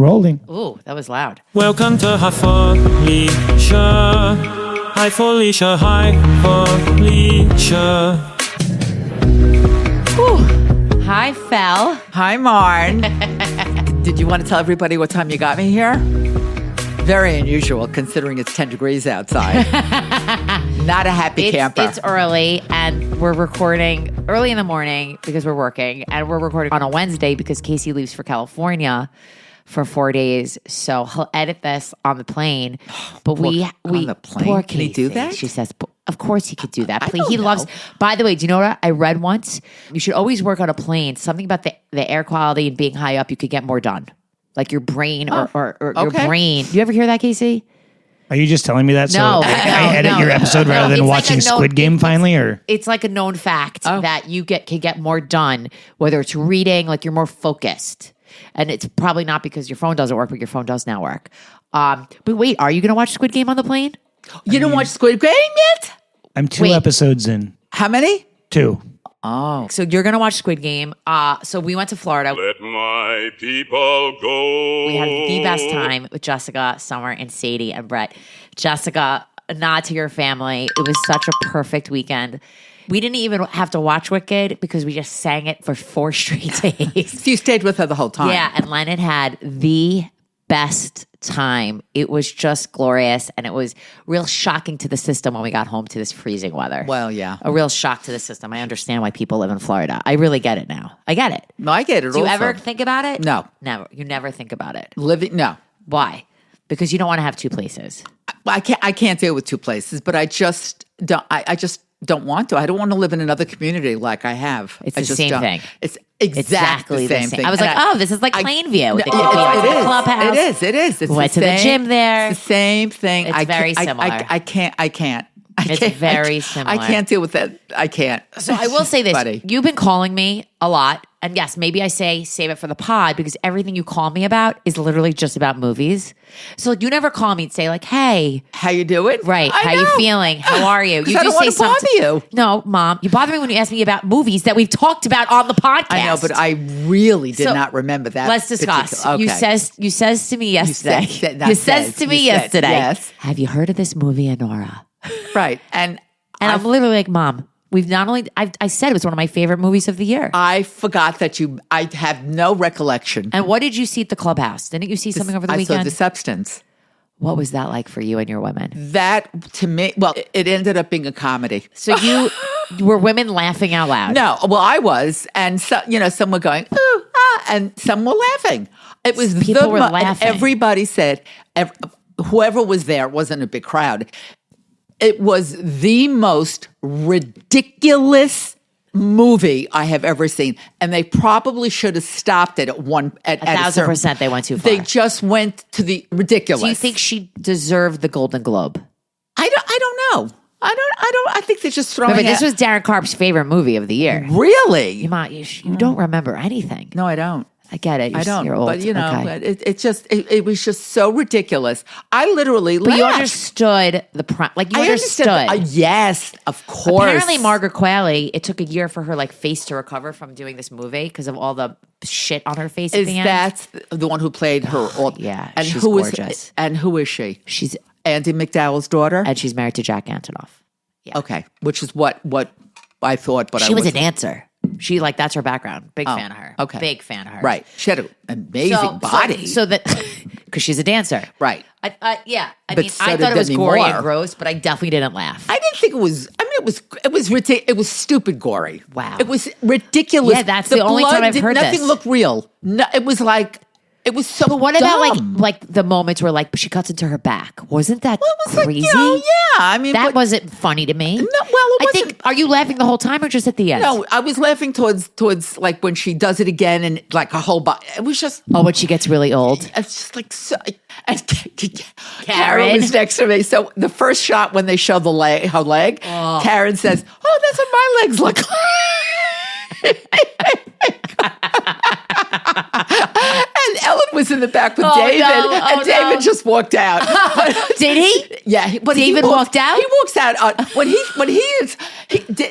Rolling. Ooh, that was loud. Welcome to Hi Felicia. Hi Felicia. Hi Felicia. Hi, Fel. Hi, Marn. Did you want to tell everybody what time you got me here? Very unusual considering it's 10 degrees outside. Not a happy camper. It's early, and we're recording early in the morning because we're working, and we're recording on a Wednesday because Casey leaves for California for 4 days. So he'll edit this on the plane. But on the plane? Poor Can he Casey, do that? She says, of course he could do that. I don't He know. loves. By the way, do you know what I read once? You should always work on a plane. Something about the air quality and being high up, you could get more done. Like your brain or your okay. brain. Do you ever hear that, Casey? Are you just telling me that? No, so I edit your episode rather than it's watching like Squid Game finally? Or it's like a known fact that you can get more done, whether it's reading, like you're more focused. And it's probably not because your phone doesn't work, but your phone does now work. But wait, are you going to watch Squid Game on the plane? You didn't watch Squid Game yet? I'm 2 episodes in. How many? 2. Oh. So you're going to watch Squid Game. So we went to Florida. Let my people go. We had the best time with Jessica, Summer, and Sadie and Brett. Jessica, a nod to your family. It was such a perfect weekend. We didn't even have to watch Wicked because we just sang it for 4 straight days. So you stayed with her the whole time? Yeah, and Lennon had the best time. It was just glorious, and it was real shocking to the system when we got home to this freezing weather. Well, yeah. A real shock to the system. I understand why people live in Florida. I really get it now. I get it. No, I get it Do you also. ever think about it? No. Never. You never think about it. No. Why? Because you don't want to have 2 places. I can't deal with 2 places, but I just don't. I just don't want to. I don't want to live in another community like I have. It's I the just same don't. thing. It's exactly the same thing. I was And like, this is like Plainview. No, The clubhouse. It is. It's Went the to the same- gym there. It's the same thing. It's very similar. I can't. It's very similar. I can't deal with that. I can't. So I will say this. Buddy. You've been calling me a lot. And yes, maybe I say save it for the pod because everything you call me about is literally just about movies. So like, you never call me and say like, hey. How you doing? Right. I How know. you feeling? How are you? You I don't want to bother you. No, Mom. You bother me when you ask me about movies that we've talked about on the podcast. I know, but I really did So, not remember that. Let's discuss. Okay. You says to me yesterday. You said yesterday. yes. Have you heard of this movie, Honora? Right. And I'm literally like, Mom, we've not only, I said it was one of my favorite movies of the year. I forgot that I have no recollection. And what did you see at the clubhouse? Didn't you see something over the I weekend? saw The Substance. What was that like for you and your women? That, to me, well, it ended up being a comedy. So you were women laughing out loud. No, well, I was. And, some were going, ooh, and some were laughing. It was People were and laughing. everybody said, whoever was there, it wasn't a big crowd. It was the most ridiculous movie I have ever seen, and they probably should have stopped it at 1,000% they went too far. They just went to the ridiculous. Do you think she deserved the Golden Globe? I don't know. I think they're just throwing. Remember, this was Darren Karp's favorite movie of the year. Really? Mom, you don't remember anything. No, I don't. I get it. I don't. You're old. But Okay. it was just so ridiculous. I literally But you laughed. understood the like you I understood. Yes, of course. Apparently, Margaret Qualley, it took a year for her like face to recover from doing this movie because of all the shit on her face at the end. That's the one who played her? Yeah, and she's who is gorgeous. and who is she? She's Andy McDowell's daughter. and she's married to Jack Antonoff. Yeah. Okay, which is what I thought. But She I was a wasn't. dancer. She that's her background. Big fan of her. okay. Big fan of her. Right. She had an amazing body. So that because she's a dancer. Right. I But mean, so I did thought it was Demi gory and Moore. gross, but I definitely didn't laugh. I didn't think it was. I mean, it was ridiculous. It was stupid gory. Wow. It was ridiculous. Yeah, that's the only blood time I've did heard nothing this. looked real. No, it was like it was so. But what about dumb. like the moments where like she cuts into her back? Wasn't that Well, it was crazy? like, yeah. I mean, That but- wasn't funny to me. No, well, it I wasn't. think. Are you laughing the whole time or just at the end? No, I was laughing towards like when she does it again and like a whole body. It was just. Oh, when she gets really old. It's just like so. And Karen was next to me. So the first shot when they show her leg, Karen says, "Oh, that's what my legs look like." And Ellen was in the back with David, and David just walked out. Did he? Yeah, but David walked out? He walks out when he is.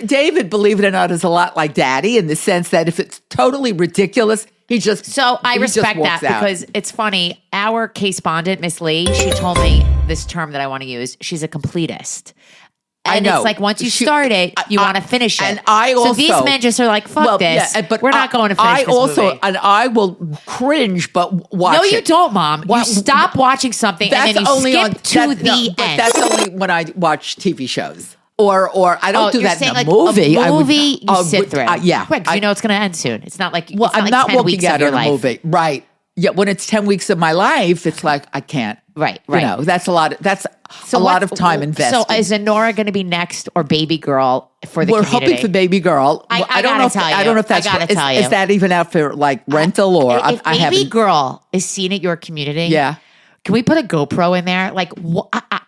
David, believe it or not, is a lot like Daddy in the sense that if it's totally ridiculous, So I respect that because it's funny. Our correspondent, Miss Lee, she told me this term that I want to use. She's a completist. And I know. It's like once you start it, you want to finish it. And I also, so these men just are like, fuck this. Yeah, but we're not going to finish this movie. And I will cringe, but watch No, it. you don't, Mom. You stop watching something and then you skip to the but end. that's only when I watch TV shows. Or I don't do you're that saying in a like movie. A movie you sit through. Yeah. Right, 'cause you know it's going to end soon. It's not like, Well, I'm not 10 looking weeks at of your it in a life. movie. Right. Yeah, when it's 10 weeks of my life, it's like, I can't. Right. You know, that's a lot. That's a lot of time invested. So is Nora going to be next or Baby Girl for the We're community? hoping for Baby Girl. I don't gotta know if, tell you. I don't know if that's I gotta tell you. Is that even out for like rental or If I Baby haven't. Girl is seen at your community, Yeah. can we put a GoPro in there? Like,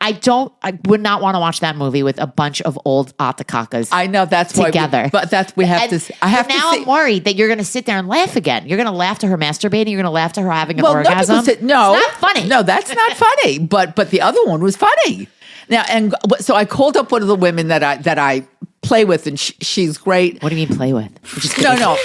I would not want to watch that movie with a bunch of old Atakakas. I know that's together. But we have to. I have but to. now see. I'm worried that you're going to sit there and laugh again. You're going to laugh to her masturbating. You're going to laugh to her having an Well, orgasm. no, because no, it's not funny. No, that's not funny. But the other one was funny. Now, and so I called up one of the women that I play with, and she's great. What do you mean play with? No.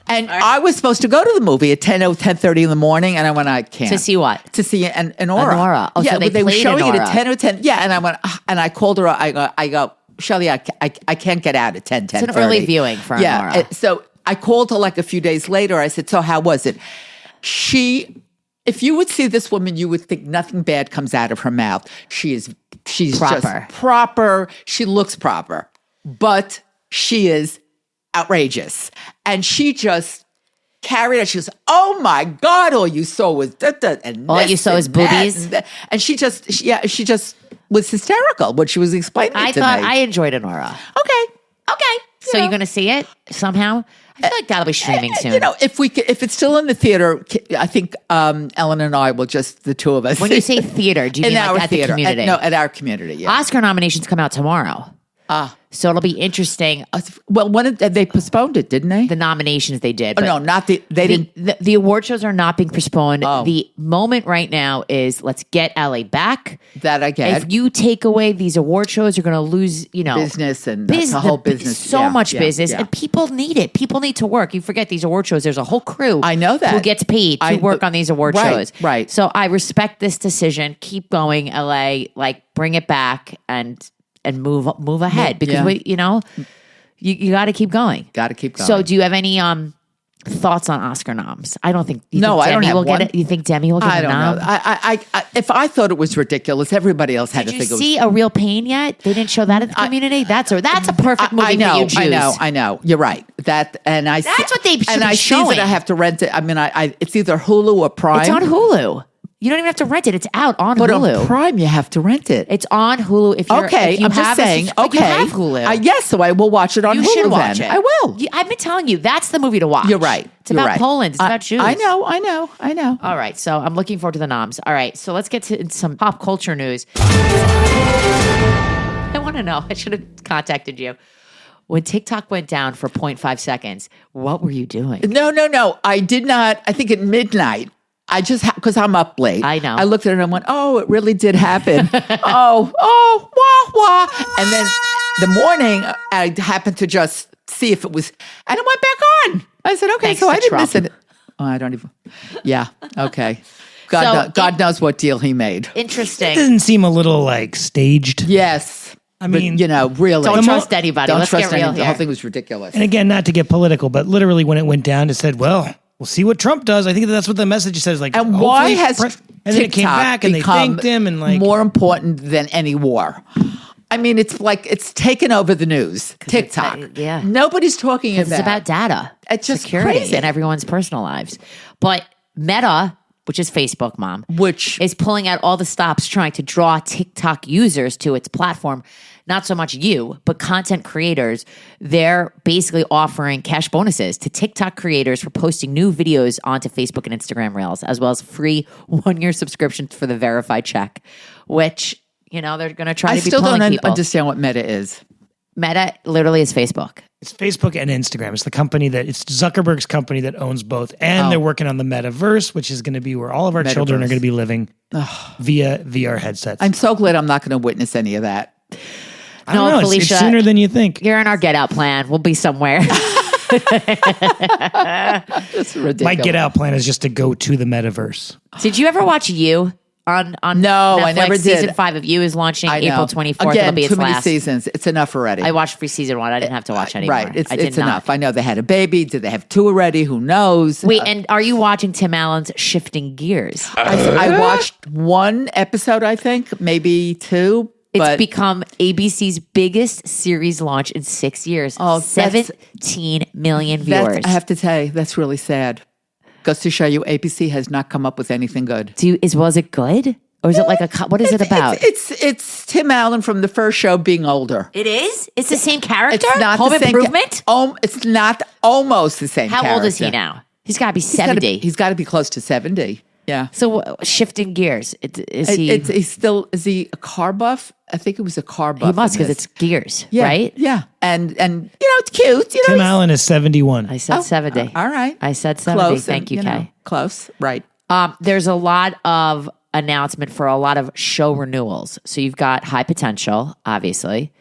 And I was supposed to go to the movie at 10:30 in the morning, and I went, I can't. To see what? To see an Aura. Nora. Oh, yeah, so they were played showing it Nora. at 10 or 10. Yeah, and I went, and I called her. I go, Shelly, I can't get out at 10:30. It's an early viewing for Nora. So I called her like a few days later. I said, so how was it? If you would see this woman, you would think nothing bad comes out of her mouth. She's Proper. just proper. She looks proper, but she is outrageous. And she just carried it. She goes, oh my God, all you saw was and All this you saw is and that boobies? and that. And she just was hysterical when she was explaining I it to thought me. I enjoyed Nora. Okay. So you're going to see it somehow? I feel like that'll be streaming soon. You know, if it's still in the theater, I think Ellen and I will just the two of us. When you say theater, do you in mean our like at theater, the community? at our community. Yeah. Oscar nominations come out tomorrow. So it'll be interesting. Well, they postponed it, didn't they? The nominations they did. Oh, but no, not they didn't. The award shows are not being postponed. Oh. The moment right now is let's get LA back. That I get. If you take away these award shows, you're going to lose, Business and the whole business. So Yeah, much yeah, business, yeah. and people need it. People need to work. You forget these award shows. There's a whole crew. I know that. who gets paid to work on these award right, shows. right. So I respect this decision. Keep going, LA. Like bring it back and move ahead because Yeah. you got to keep going. Got to keep going. So do you have any thoughts on Oscar noms? I don't think. No, I don't have will one. Get it? You think Demi will get I a don't nom? know. I if I thought it was ridiculous, everybody else had Did to you think it was. see A Real Pain yet? They didn't show that at the community. That's a perfect movie I know, for you Jews. I know. You're right. That's what they should and be I see showing. that I have to rent it. I mean, it's either Hulu or Prime. It's on Hulu. You don't even have to rent it. It's out on but Hulu. on Prime, you have to rent it. It's on Hulu. If you're Okay, if you I'm have just saying. But Okay, you have Hulu. yes, so I will watch it on You Hulu. should watch then. it. I will. I've been telling you that's the movie to watch. You're right. It's You're about right. Poland. It's about Jews. I know. All right, so I'm looking forward to the noms. All right, so let's get to some pop culture news. I want to know. I should have contacted you. When TikTok went down for 0.5 seconds, what were you doing? No. I did not. I think at midnight. I just because I'm up late. I know. I looked at it and went, "Oh, it really did happen." wah wah. And then the morning, I happened to just see if it was, and it went back on. I said, "Okay, Thanks so to I didn't Trump. miss it." Oh, I don't even. Yeah. Okay. So God knows what deal he made. Interesting. Doesn't seem a little like staged. Yes. I mean, really. Don't trust anybody. Don't Let's trust get real anyone. The here. whole thing was ridiculous. And again, not to get political, but literally when it went down, it said, "Well, we'll see what Trump does." I think that's what the message says. Like, And why has and then it came TikTok back and they become thanked him and like more important than any war? I mean, it's like it's taken over the news. TikTok, yeah. Nobody's talking It's about data. It's just security crazy. in everyone's personal lives. But Meta, which is Facebook, Mom, Which is pulling out all the stops trying to draw TikTok users to its platform. Not so much you, but content creators. They're basically offering cash bonuses to TikTok creators for posting new videos onto Facebook and Instagram Reels, as well as free 1-year subscriptions for the verified check, which, they're going to try I to be still pulling don't people. understand what Meta is. Meta literally is Facebook. it's Facebook and Instagram. It's the company it's Zuckerberg's company that owns both, and they're working on the metaverse, which is going to be where all of our children are going to be living via VR headsets. I'm so glad I'm not going to witness any of that. I don't know. It's Felicia, sooner than you think. You're in our get out plan. We'll be somewhere. It's ridiculous. My get out plan is just to go to the metaverse. Did you ever watch You on No, Netflix? I never did. Season 5 of You is launching I know. April 24th. Again, It'll be its too many last. seasons. It's enough already. I watched for season 1. I didn't have to watch anymore. Right. It's I did not. enough. I know they had a baby. Did they have 2 already? Who knows? Wait, and are you watching Tim Allen's Shifting Gears? I watched 1 episode, I think, maybe 2. It's But become ABC's biggest series launch in 6 years. Oh, that's- 17 million viewers. I have to tell you, that's really sad. Goes to show you, ABC has not come up with anything good. Was it good? Or is it like what is it about? It's Tim Allen from the first show being older. It is? It's the same character? It's not Home the same Improvement? It's not almost the same. How old is he character. now? He's got to be 70. He's got to be close to 70. Yeah. So Shifting Gears. Is he? Is he a car buff? I think it was a car buff. He must in because this. it's Gears, Yeah, right? Yeah. And it's cute. Tim Allen is 71. I said 70. All right. I said 70. Close. Thank you, Kay. Close. Right. There's a lot of announcement for a lot of show renewals. So you've got High Potential, obviously.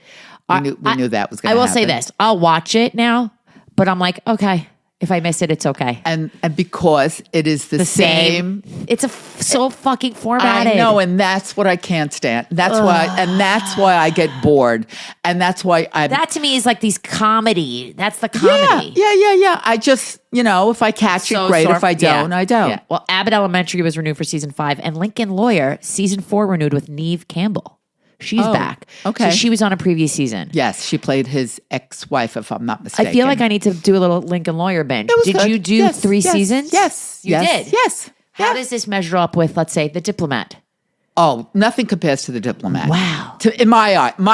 We knew that was going I to will happen. say this. I'll watch it now, but I'm like, okay, if I miss it, it's okay. And because it is the same. It's so fucking formatted. I know, and that's what I can't stand. That's why I get bored. And that's why That to me is like these comedy. That's the comedy. Yeah. I just, if I catch it, great. If I don't, I don't. Yeah. Well, Abbott Elementary was renewed for season 5, and Lincoln Lawyer, season 4 renewed with Neve Campbell. She's back. okay. So she was on a previous season. Yes, she played his ex-wife, if I'm not mistaken. I feel like I need to do a little Lincoln Lawyer binge. It was Did good. you do Yes, 3 yes, seasons? Yes. You did? Yes. How Yeah. does this measure up with, let's say, The Diplomat? Oh, nothing compares to The Diplomat. Wow. In my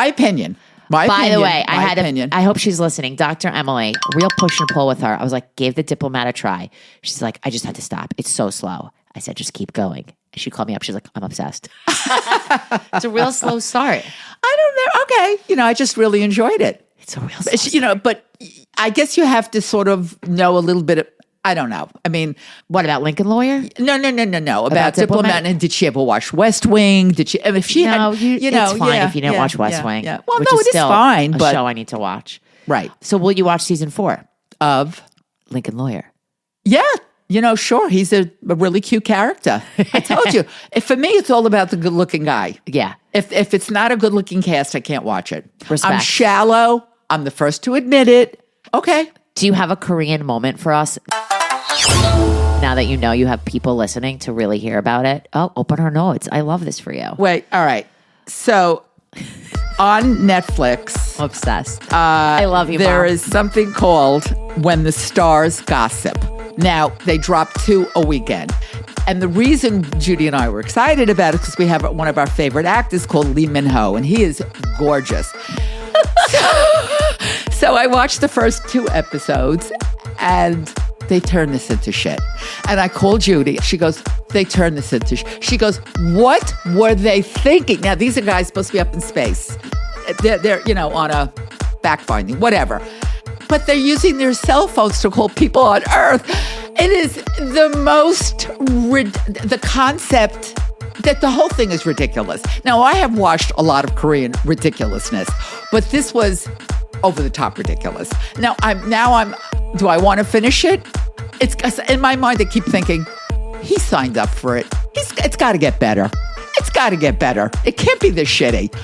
opinion. By the way, my opinion. I hope she's listening. Dr. Emily, real push and pull with her. I was like, give The Diplomat a try. She's like, I just had to stop. It's so slow. I said, just keep going. And she called me up. She's like, I'm obsessed. It's a real slow start. I don't know. Okay. I just really enjoyed it. It's a real slow But I guess you have to sort of know a little bit of, I don't know. I mean, What about Lincoln Lawyer? no. About Diplomat? Diplomat. And did she ever watch West Wing? Did she? I mean, if she No, had, it's fine if you didn't watch West Wing. Yeah. Well, which no, is it is still fine. a But show I need to watch. right So will you watch season 4? of Lincoln Lawyer. yeah. Sure. He's a really cute character. I told you. For me, it's all about the good-looking guy. Yeah. If it's not a good-looking cast, I can't watch it. Respect. I'm shallow. I'm the first to admit it. Okay. Do you have a Korean moment for us? Now that you have people listening to really hear about it. Oh, open her notes. I love this for you. Wait. All right. So on Netflix, Obsessed. I love you, there Mom. is something called When the Stars Gossip. Now, they drop 2 a weekend. And the reason Judy and I were excited about it is because we have one of our favorite actors called Lee Min-ho, and he is gorgeous. So I watched the first 2 episodes, and they turned this into shit. And I called Judy. She goes, they turned this into shit. She goes, what were they thinking? Now, these are guys supposed to be up in space. They're on a fact-finding, whatever. But they're using their cell phones to call people on Earth. It is the most, the concept that the whole thing is ridiculous. Now, I have watched a lot of Korean ridiculousness, but this was over the top ridiculous. Now I'm, do I want to finish it? It's in my mind, I keep thinking, he signed up for it. It's got to get better. It's got to get better. It can't be this shitty.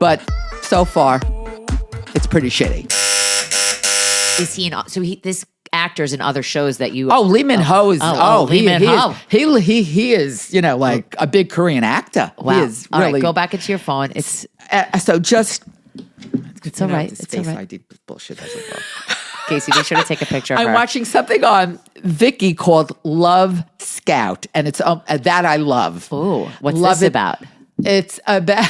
But so far, it's pretty shitty. Is he this actor's in other shows that you? Oh, Lee Min-ho is. Lee Min-ho. He is. Like a big Korean actor. Wow. He is All really. right, go back into your phone. It's So just. it's all right. The It's all space right. ID bullshit doesn't work. Casey, be sure to take a picture of her. I'm watching something on Viki called Love Scout, and it's that I love. Ooh, what's Love this it. about? It's about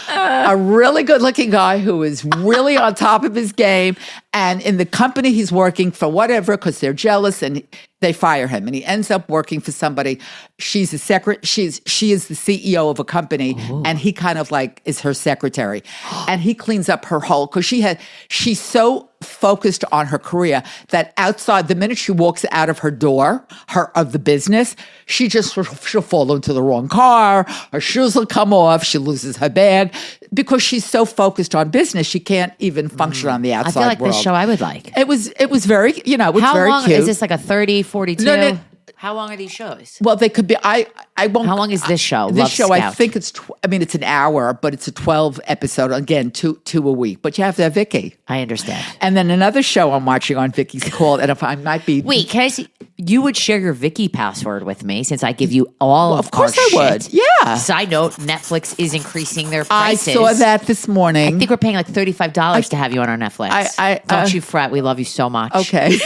a really good-looking guy who is really on top of his game, and in the company he's working for, whatever, because they're jealous, and they fire him, and he ends up working for somebody. She's a she is the CEO of a company, and he kind of like is her secretary, and he cleans up her whole because she's so focused on her career that outside, the minute she walks out of her door, of the business, she'll fall into the wrong car, her shoes will come off, she loses her bag. because she's so focused on business, she can't even function on the I outside feel like world. this show I would like. It was very, it was How very long cute. is this? Like a 30, 42? No. How long are these shows? Well, they could be. I won't. How long is this show? This Love show, I Scout. think it's. It's an hour, but it's a 12 episode. Again, two a week. But you have to have Vicky. I understand. And then another show I'm watching on Vicky's called, and if I might be. Wait, can I see? You would share your Vicky password with me since I give you all Well, of of course our I would. shit. Yeah. Side note: Netflix is increasing their I prices. saw that this morning. I think we're paying like $35 to have you on our Netflix. Don't you fret. We love you so much. Okay.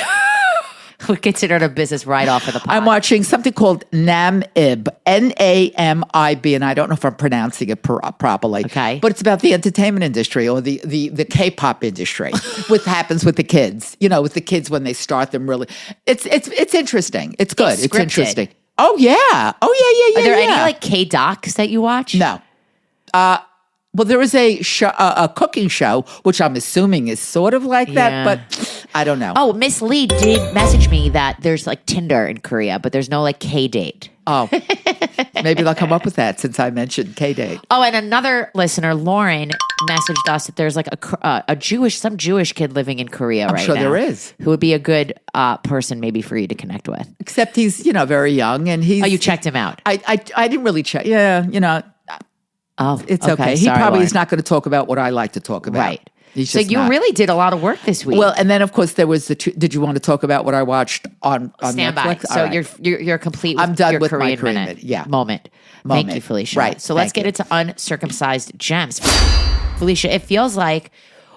We consider it a business right off of the pot. I'm watching something called NAMIB, NAMIB, and I don't know if I'm pronouncing it properly. Okay. But it's about the entertainment industry or the K-pop industry. What happens with the kids? With the kids when they start them really. It's interesting. It's good. It's scripted. interesting. Oh yeah. Oh yeah. Are there any like K docs that you watch? No. Well, there is a show, a cooking show, which I'm assuming is sort of like that, Yeah. but I don't know. Oh, Miss Lee did message me that there's like Tinder in Korea, but there's no like K date. Oh, maybe they'll come up with that since I mentioned K-Date. Oh, and another listener, Lauren, messaged us that there's like some Jewish kid living in Korea right now. I'm sure there is. Who would be a good person maybe for you to connect with. Except he's, very young and he's. Oh, you checked him out. I didn't really check. Yeah, Oh, it's okay. He Sorry, probably Lauren. is not going to talk about what I like to talk about. Right. He's So just you not. really did a lot of work this week. Well, and then of course there was did you want to talk about what I watched on Stand by. Netflix? So All right. you're complete with I'm done your with my Korean Korean minute. minute. Yeah. Moment. Thank you, Moment. Felicia. Right. So let's Thank get you. into uncircumcised gems. Felicia, it feels like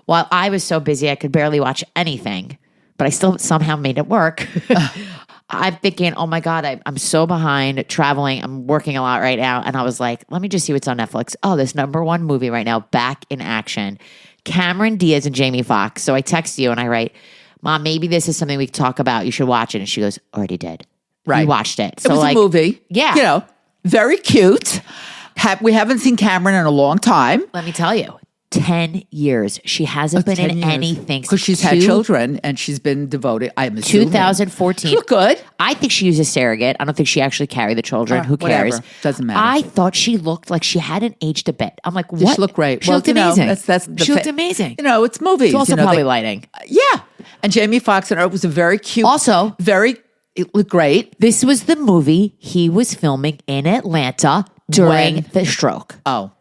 while I was so busy I could barely watch anything, but I still somehow made it work. I'm thinking, oh my God, I'm so behind traveling. I'm working a lot right now. And I was like, let me just see what's on Netflix. Oh, this #1 movie right now, Back in Action. Cameron Diaz and Jamie Foxx. So I text you and I write, Mom, maybe this is something we could talk about. You should watch it. And she goes, already did. Right. You watched it. It So was like, a movie. Yeah. Very cute. We haven't seen Cameron in a long time. let me tell you, 10 years. She hasn't been in anything because she's had children and she's been devoted. I'm assuming 2014. She looked good. I think she used a surrogate. I don't think she actually carried the children. Who cares? whatever. Doesn't matter. I thought she looked like she hadn't aged a bit. I'm like, what? She looked great. She looked you know, amazing. that's the she looked amazing. It's movies. It's also probably lighting. Yeah. And Jamie Foxx and her was a very cute. Also, it looked great. this was the movie he was filming in Atlanta during When? the stroke. Oh,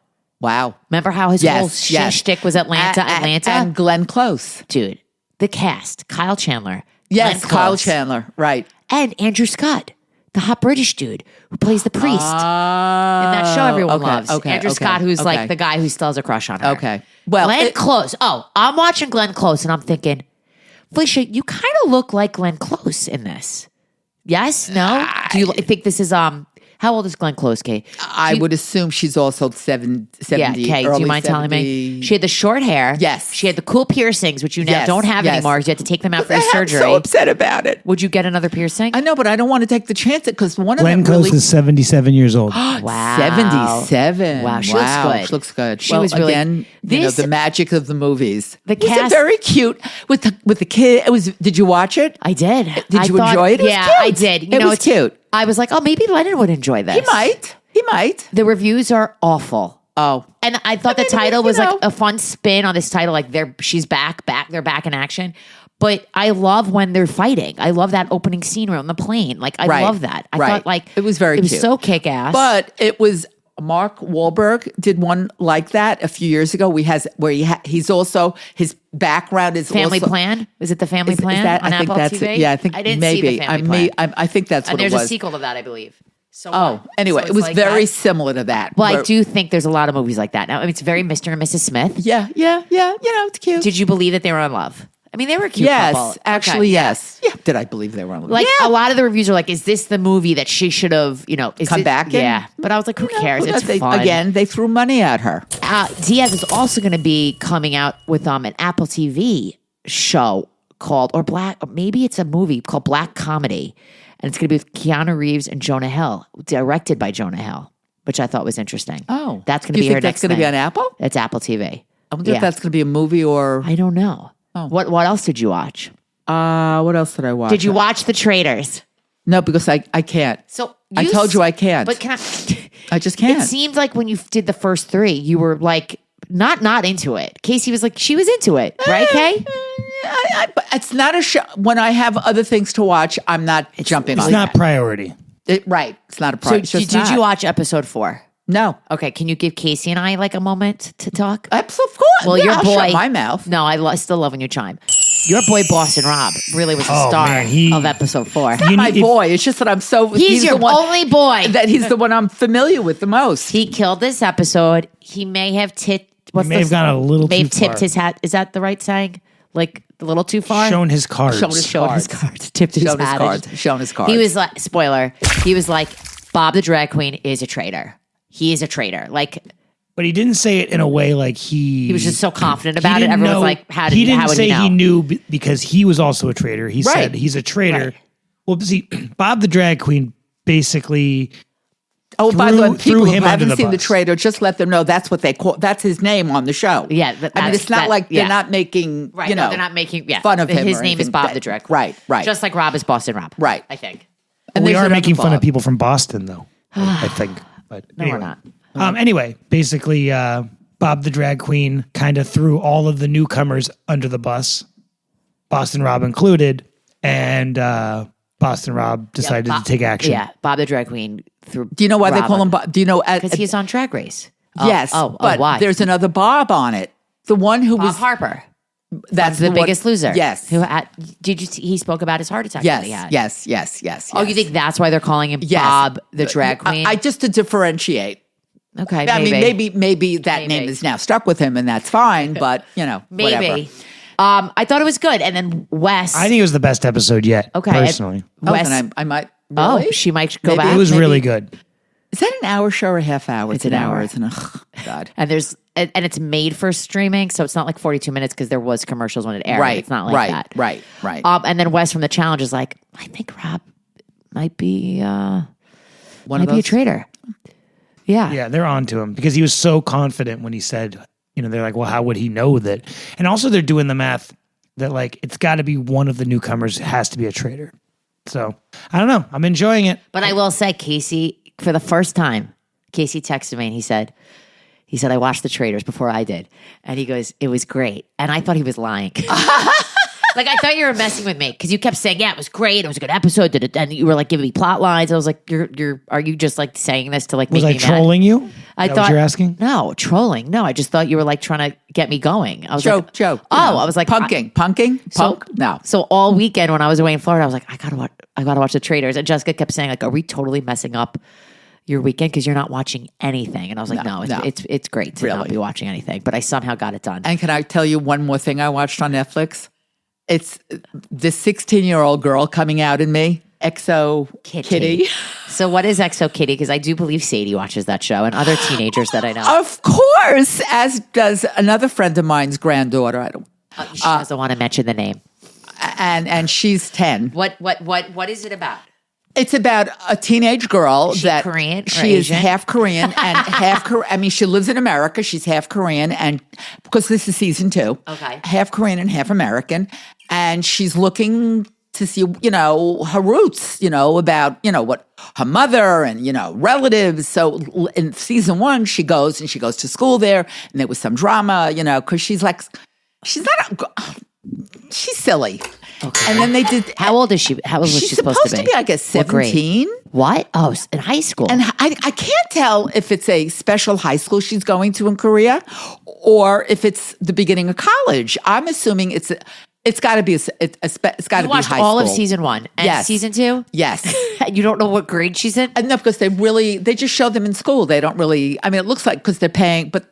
wow. Remember how his whole shtick was Atlanta? And Glenn Close. Dude, the cast, Kyle Chandler. Yes, Glenn Kyle Close, Chandler. Right. and Andrew Scott, the hot British dude who plays the priest in that show everyone loves. Andrew Scott, who's like the guy who still has a crush on her. Okay. Well, Glenn Close. Oh, I'm watching Glenn Close and I'm thinking, Felicia, you kind of look like Glenn Close in this. Yes? No? Do you think this is how old is Glenn Close, Kate? I would assume she's also 70. Yeah, Kate, do you mind telling me? She had the short hair. Yes. She had the cool piercings, which you now Yes, don't have yes. anymore because you had to take them out for I'm your surgery. so upset about it. Would you get another piercing? I know, but I don't want to take the chance because one of Glenn them Close really is 77 years old. Wow. 77. Wow, she looks good. She looks good. She was really- again, This- the magic of the movies. The It's cast- very cute with the kid. Did you watch it? I did. Did you enjoy it? It was Yeah, cute. I did. It was cute. I was like, oh, maybe Lennon would enjoy this. He might. The reviews are awful. Oh. And I thought the title was like a fun spin on this title, like she's back, they're back in action. But I love when they're fighting. I love that opening scene on the plane. Like I love that. I thought like it was very it was cute. so kick ass. But it was Mark Wahlberg did one like that a few years ago. He's also his background is Family also, Plan? Is it the Family is Plan that, on I think Apple that's TV? it. Yeah, I think I didn't maybe see the Family Plan. I think that's And what it there's was. a sequel to that, I believe. So Oh, what? anyway, So it it's was like very that? similar to that. Well, I where- do think there's a lot of movies like that. Now, I mean, it's very Mr. and Mrs. Smith. Yeah. It's cute. Did you believe that they were in love? I mean, they were a cute couple. Yes, actually, Okay. yes. Yeah. Did I believe they were on? Like a lot of the reviews are like, "Is this the movie that she should have, come back in? Yeah, but I was like, "Who cares? It's They- fun." Again, they threw money at her. Diaz is also going to be coming out with an Apple TV show called or maybe it's a movie called Black Comedy, and it's going to be with Keanu Reeves and Jonah Hill, directed by Jonah Hill, which I thought was interesting. Oh, that's going to You be think her that's next. going to be thing. on Apple? It's Apple TV. I wonder if that's going to be a movie or I don't know. Oh. What else did you watch? what else did I watch? Did you watch The Traitors? No, because I can't. So I told you I can't. But can I? I just can't. It seemed like when you did the first three, you were like not into it. Casey was like, she was into it, right, Kay? It's not a show. When I have other things to watch, I'm not jumping on It's not priority. Right. It's not a So priority. did you watch episode 4? No. Okay, can you give Casey and I like a moment to talk? Absolutely. Of course. Well, Yeah, your I'll boy. shut my mouth. No, I still love when you chime. Your boy Boston Rob really was the Oh, star man, of episode 4. You My need- boy. It's just that I'm so. He's your the one only boy. that he's the one I'm familiar with the most. He killed this episode. He may have tipped. What's may have gone a little may have too tipped far. his hat. Is that the right saying? Like a little too far. Shown his cards. Shown his Showed his cards. Tipped his Shown his hat. cards. Shown his cards. He was like, spoiler. He was like, Bob the drag queen is a traitor. He is a traitor. Like But he didn't say it in a way like he. he was just so confident he about it. didn't Everyone's know- like, how did he didn't how would say he know? he knew because he was also a traitor. He Right. said he's a traitor. Right. Well, see, Bob the drag queen basically. Oh, by the way, threw people who him under haven't the seen The bus. Traitor, just let them know that's what they call. That's his name on the show. Yeah, I mean, that's- it's not that- like yeah. they're not making. Right. You know, no, they're not making fun of him. His or name is anything. Bob the drag queen. Right. Right. Just like Rob is Boston Rob. Right. I think. And We there's are another making fun of Bob. people from Boston, though. I think, but No, anyway. we're not. Anyway, basically, Bob the drag queen kind of threw all of the newcomers under the bus, Boston Rob included, and Boston Rob decided Bob- to take action. Yeah, Bob the drag queen threw. Do you know why they call him Bob? Do you know? Because he's on Drag Race. yes. But why? there's another Bob on it. The one who Bob was Harper. that's The one- Biggest Loser. Yes. Who did you see, he spoke about his heart attack that he had? Yes. Oh, you think that's why they're calling him Yes. Bob the drag queen? I just to differentiate. okay, I mean, maybe that Maybe. name is now stuck with him, and that's fine. But maybe. whatever. I thought it was good, and then Wes. I think it was the best episode yet, Okay, personally. Wes. then I might. Oh, Really? she might go Maybe. back. It was maybe. really good. Is that an hour show or a half hour? It's an hour. Isn't it? Ugh, God. And it's made for streaming, so it's not like 42 minutes because there was commercials when it aired. Right. It's not like that. Right. And then Wes from the challenge is like, I think Rob might be One might of be a those. traitor. Yeah. Yeah, they're on to him because he was so confident when he said, they're like, well, how would he know that? And also they're doing the math that like it's got to be one of the newcomers has to be a traitor. So I don't know. I'm enjoying it. But I will say, Casey, for the first time, Casey texted me and he said, I watched The Traitors before I did. And he goes, it was great. And I thought he was lying. Like, I thought you were messing with me because you kept saying, yeah, it was great. It was a good episode. And you were like giving me plot lines. I was like, are you just like saying this to like Was make I me trolling mad? you? I Is that thought what you're asking? No, trolling. No, I just thought you were like trying to get me going. I was Joke. like, oh, I was like, punking. So, Punk? No. So all weekend when I was away in Florida, I was like, I gotta watch The Traitors. And Jessica kept saying, like, are we totally messing up your weekend because you're not watching anything? And I was like, no, it's great to not Really. be watching anything. But I somehow got it done. And can I tell you one more thing I watched on Netflix? It's the 16-year-old girl coming out in me, Exo Kitty. So what is Exo Kitty? Because I do believe Sadie watches that show and other teenagers that I know. Of course, as does another friend of mine's granddaughter. I don't, She doesn't want to mention the name. and she's 10. What is it about? It's about a teenage girl Is she that Korean or she is Asian? half Korean and half Korean. I mean, she lives in America. She's half Korean, and because this is season 2, Okay. half Korean and half American, and she's looking to see, her roots, about, what her mother and, relatives. So in season 1, she goes to school there, and there was some drama, because she's silly. Okay. And then they did. How old is she? How old was She's she supposed to be? I guess, What grade? 17. What? Oh, in high school. And I can't tell if it's a special high school she's going to in Korea or if it's the beginning of college. I'm assuming it's got to be it's got to you be watched high all school. of season 1 and Yes. season 2? Yes. You don't know what grade she's in? No, because they just show them in school. They don't really, I mean, it looks like because they're paying, but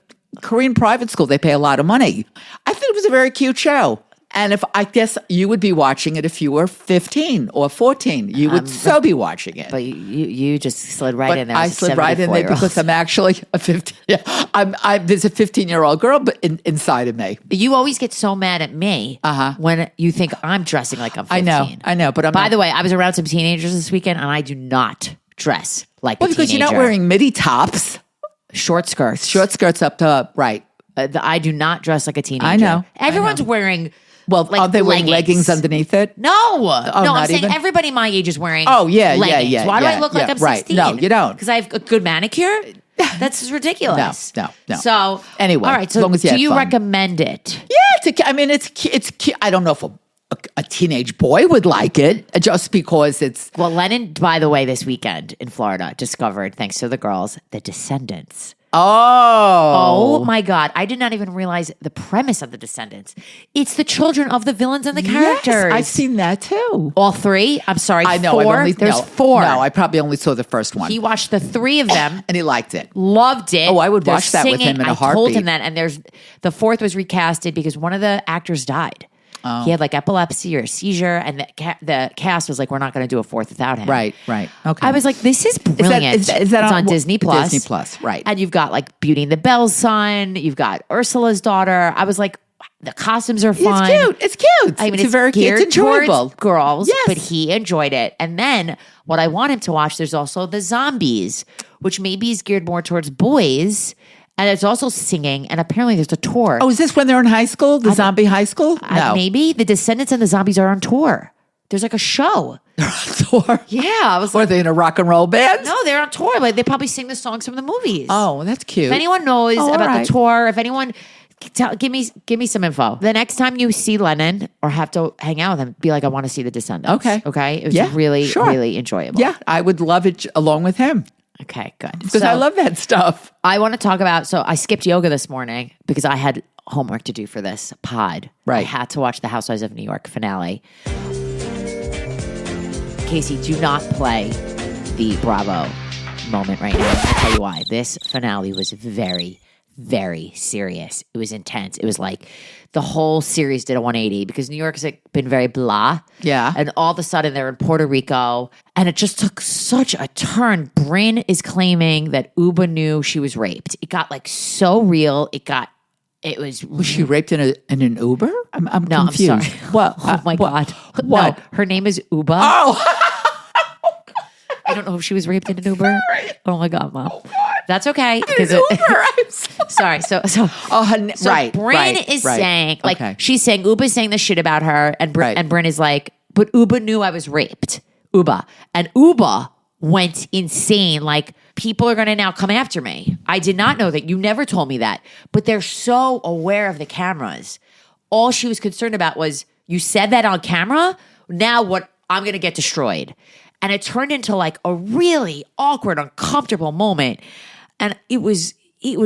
Korean private school, they pay a lot of money. I think it was a very cute show. And I guess you would be watching it if you were 15 or 14. You would so be watching it. But you just slid right But in there. I as a slid right in there 74-year-old. because I'm actually a 15. Yeah, there's a 15-year-old girl, but inside of me. You always get so mad at me when you think I'm dressing like I'm 15. I know, but I'm By not. the way, I was around some teenagers this weekend, and I do not dress like Well, a because teenager. you're not wearing midi tops, short skirts. short skirts up to right. I do not dress like a teenager. I know. Everyone's wearing. Well, like are they wearing leggings underneath it? No, no. I'm not saying even? everybody my age is wearing. Oh, yeah, yeah, leggings. yeah, Why do I yeah, look like yeah, I'm right. 16? No, you don't. Because I have a good manicure. That's ridiculous. No. So Anyway, all right. as So long as you do had you fun. recommend it? Yeah, it's cute. I don't know if a teenage boy would like it just because it's. Well, Lennon, by the way, this weekend in Florida discovered, thanks to the girls, The Descendants. Oh. Oh my God. I did not even realize the premise of The Descendants. It's the children of the villains and the characters. Yes, I've seen that too. All three? I'm sorry, I know. four? There's four. No, I probably only saw the first one. He watched the three of them. and he liked it. Loved it. Oh, I would They're watch that with him in a I told heartbeat. him that, and the fourth was recasted because one of the actors died. He had like epilepsy or a seizure, and the cast was like, "We're not going to do a fourth without him." Right. Okay. I was like, "This is brilliant." Is that it's on Disney Plus? Disney Plus, right. And you've got like Beauty and the Bell's son. You've got Ursula's daughter. I was like, the costumes are fun. It's cute. I mean, it's very cute. geared It's enjoyable. towards girls, Yes. but he enjoyed it. And then what I want him to watch, there's also the Zombies, which maybe is geared more towards boys. And there's also singing, and apparently there's a tour. Oh, is this when they're in high school? The zombie high school? No. Maybe the Descendants and the Zombies are on tour. There's like a show. Tour. Yeah, I was Or like, are they in a rock and roll band? no, they're on tour. Like they probably sing the songs from the movies. Oh, that's cute. If anyone knows Oh, all about right. the tour, if anyone, give me some info. The next time you see Lennon or have to hang out with him, be like, I want to see the Descendants. Okay. It was Yeah, really, sure. really enjoyable. Yeah, I would love it along with him Okay, good. because I love that stuff. I want to talk about. So I skipped yoga this morning because I had homework to do for this pod. Right. I had to watch the Housewives of New York finale. Casey, do not play the Bravo moment right now. I'll tell you why. This finale was very, very serious. It was intense. It was like the whole series did a 180 because New York's like been very blah. Yeah. And all of a sudden they're in Puerto Rico and it just took such a turn. Bryn is claiming that Uba knew she was raped. It got like so real. Was she raped in an Uber? I'm no, confused. I'm sorry. What? Oh my God. What? No, her name is Uba. Oh, I don't know if she was raped in an Uber. Oh my God, Mom. That's okay. Because Uber. I'm sorry. sorry. So Right. Bryn is right. saying, like, Okay. she's saying Uba's saying this shit about her, and Right. and Bryn is like, but Uba knew I was raped. Uba. And Uba went insane. Like, people are going to now come after me. I did not know that. You never told me that. But they're so aware of the cameras. All she was concerned about was, you said that on camera? Now what? I'm going to get destroyed. And it turned into like a really awkward, uncomfortable moment. And it was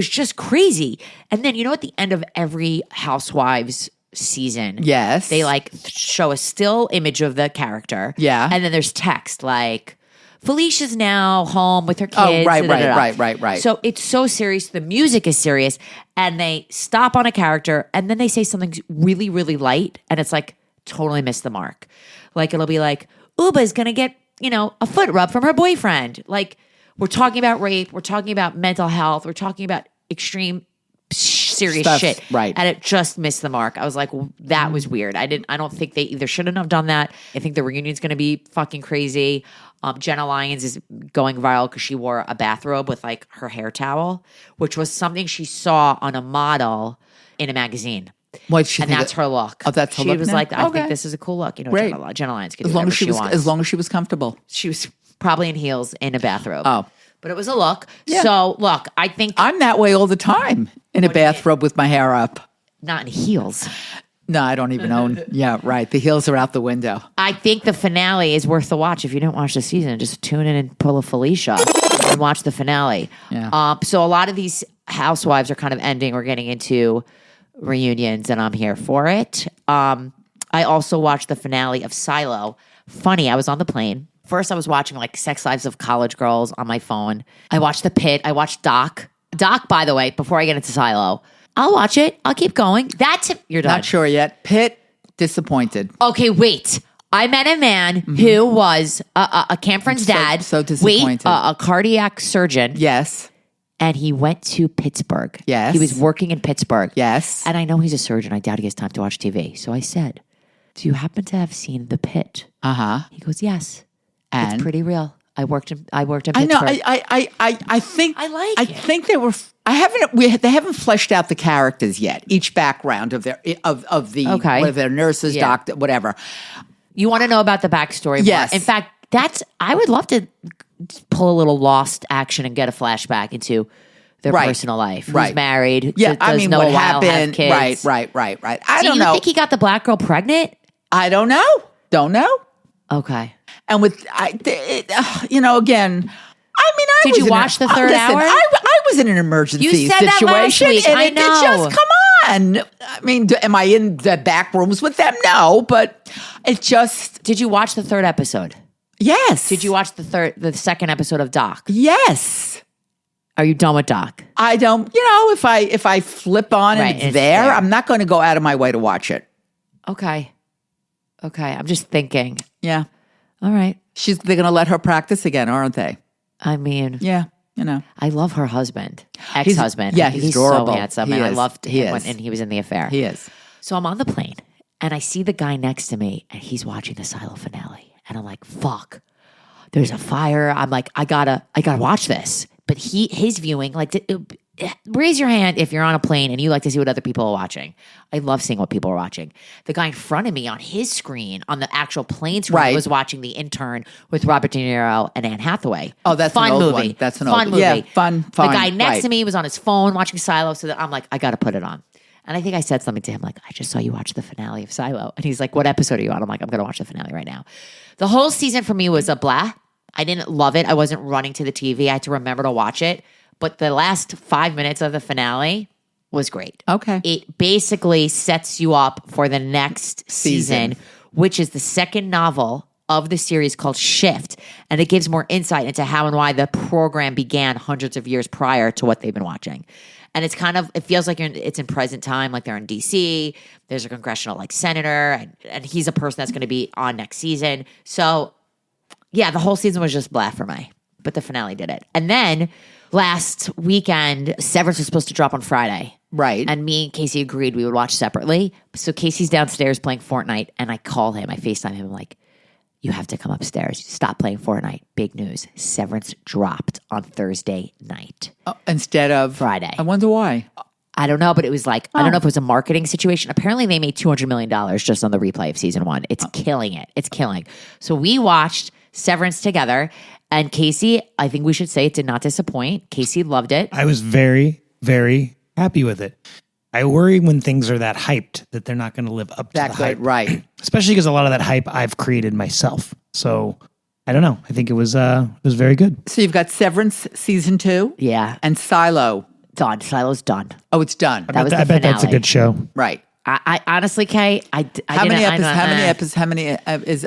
just crazy. And then, at the end of every Housewives season, Yes. they like show a still image of the character. Yeah. And then there's text like, Felicia's now home with her kids. Oh, right, da, da, da. right. So it's so serious. The music is serious. And they stop on a character and then they say something really, really light. And it's like, totally missed the mark. Like, it'll be like, Uba's going to get, a foot rub from her boyfriend. Like, we're talking about rape. We're talking about mental health. We're talking about extreme serious Stuff, shit. right. And it just missed the mark. I was like, that was weird. I don't think they either shouldn't have done that. I think the reunion's going to be fucking crazy. Jenna Lyons is going viral because she wore a bathrobe with like her hair towel, which was something she saw on a model in a magazine. What she And think that's her look. Oh, that's her she look was now? like, I Okay. think this is a cool look. Great. Jenna Lyons can do as long whatever as she was wants. as long as she was comfortable. She was probably in heels in a bathrobe. Oh. But it was a look. Yeah. So look, I think I'm that way all the time in a bathrobe with my hair up. not in heels. No, I don't even own. Yeah, right. The heels are out the window. I think the finale is worth the watch. If you didn't watch the season, just tune in and pull a Felicia and watch the finale. Yeah. So a lot of these housewives are kind of ending. We're getting into reunions, and I'm here for it. I also watched the finale of Silo. Funny, I was on the plane. First, I was watching like Sex Lives of College Girls on my phone. I watched The Pit. I watched Doc. Doc, by the way, before I get into Silo, I'll watch it. I'll keep going. You're done. Not sure yet. Pitt, disappointed. Okay, wait. I met a man who was a camp friend's dad. so disappointed. Wait, a cardiac surgeon. Yes. And he went to Pittsburgh. Yes. He was working in Pittsburgh. Yes. And I know he's a surgeon. I doubt he has time to watch TV. So I said, do you happen to have seen The Pit? Uh-huh. He goes, yes. And It's pretty real. I worked in I Pittsburgh. know. I think I like I it. think they were. They haven't fleshed out the characters yet. Each background of their of the Okay. whether they're nurses, Yeah. doctor, whatever. You want to know about the backstory more. Yes. In fact, I would love to pull a little Lost action and get a flashback into their Right. personal life. Right. Who's married? Yeah, I does mean, know what a while, have happened? kids. Right. I Do don't you know. think he got the black girl pregnant? I don't know. Don't know. Okay. And with again, I mean, I Did was you in watch the third listen, hour? I was in an emergency You said situation, that last week. and I it just know. come on. I mean, am I in the back rooms with them? No, but it just Did you watch the third episode? yes. Did you watch the second episode of Doc? Yes. Are you done with Doc? I don't. If I flip on Right, and it's it's there, there. I'm not going to go out of my way to watch it. Okay. I'm just thinking. Yeah, All right. they're going to let her practice again, aren't they? I mean, Yeah, I love her husband, ex-husband. yeah, he's adorable. so handsome, He and I is. loved He him is. and he was in The Affair. He is. So I'm on the plane, and I see the guy next to me, and he's watching the Silo finale, and I'm like, "Fuck, there's a fire." I'm like, I gotta watch this. But his viewing, like, raise your hand if you're on a plane and you like to see what other people are watching. I love seeing what people are watching. The guy in front of me on his screen, on the actual plane screen, Right. was watching The Intern with Robert De Niro and Anne Hathaway. Oh, that's fun an old movie. one. That's an fun old movie. Yeah, fun. The guy next right. to me was on his phone watching Silo, so that I'm like, I got to put it on. And I think I said something to him like, I just saw you watch the finale of Silo. And he's like, what episode are you on? I'm like, I'm going to watch the finale right now. The whole season for me was a blah. I didn't love it. I wasn't running to the TV. I had to remember to watch it. But the last 5 minutes of the finale was great. Okay. It basically sets you up for the next season, which is the second novel of the series called Shift. And it gives more insight into how and why the program began hundreds of years prior to what they've been watching. And it's kind of, it feels like it's in present time, like they're in DC. There's a congressional like senator, and he's a person that's going to be on next season. So yeah, the whole season was just blah for me, but the finale did it. And then last weekend, Severance was supposed to drop on Friday. Right. And me and Casey agreed we would watch separately. So Casey's downstairs playing Fortnite, and I call him, I FaceTime him, I'm like, you have to come upstairs. Stop playing Fortnite. Big news. Severance dropped on Thursday night. Instead of Friday. I wonder why. I don't know, but it was like, I don't know if it was a marketing situation. Apparently they made $200 million just on the replay of season one. It's killing it. It's killing. So we watched Severance together, and Casey, I think we should say it did not disappoint. Casey loved it. I was very, very happy with it. I worry when things are that hyped that they're not going to live up to That the good, hype. right? Especially because a lot of that hype I've created myself. So I don't know. I think it was very good. So you've got Severance season 2, Yeah. and Silo. Done. Silo's done. Oh, it's done. That was I the bet that's a finale. good show. Right. I honestly, Kay, How many episodes?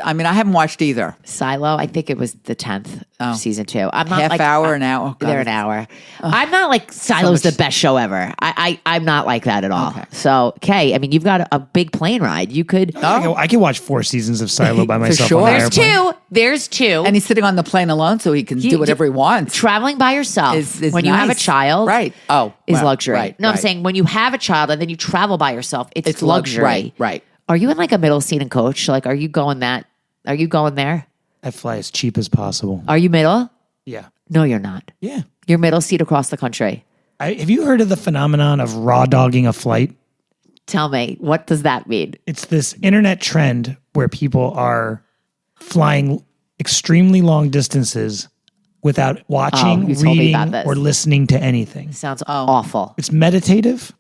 I mean, I haven't watched either. Silo, I think it was the 10th of season 2. I'm not Half like, hour, an hour? Oh, God. They're an hour. I'm not like Silo's the best show ever. I'm not like that at all. Okay. So, Kay, I mean, you've got a big plane ride. You could. I could watch 4 seasons of Silo by For myself. sure. On an There's airplane. two. There's two. And he's sitting on the plane alone, so he can do whatever he wants. Traveling by yourself Is when you have a nice. child, Right. Oh, is well, luxury. right, No, I'm right. saying when you have a child and then you travel by yourself, it's luxury. Right. Are you in like a middle seat and coach? Like, are you going that? Are you going there? I fly as cheap as possible. Are you middle? Yeah. No, you're not. Yeah. You're middle seat across the country. Have you heard of the phenomenon of raw dogging a flight? Tell me, what does that mean? It's this internet trend where people are flying extremely long distances without watching, you told me about reading, this. or listening to anything. Sounds awful. It's meditative.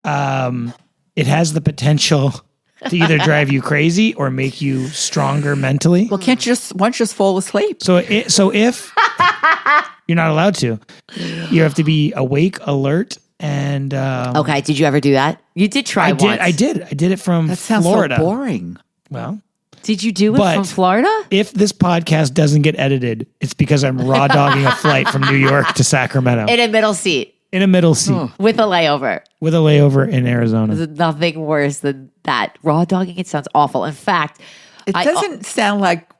It has the potential to either drive you crazy or make you stronger mentally. Well, can't you just fall asleep? So if you're not allowed to, you have to be awake, alert, and Okay, did you ever do that? You did try once. I did it from That sounds Florida. so boring. Well, Did you do it But- from Florida? if this podcast doesn't get edited, it's because I'm raw dogging a flight from New York to Sacramento In a middle seat in a middle seat with a layover. with a layover in Arizona. There's nothing worse than that. Raw dogging, it sounds awful. In fact, It doesn't sound like.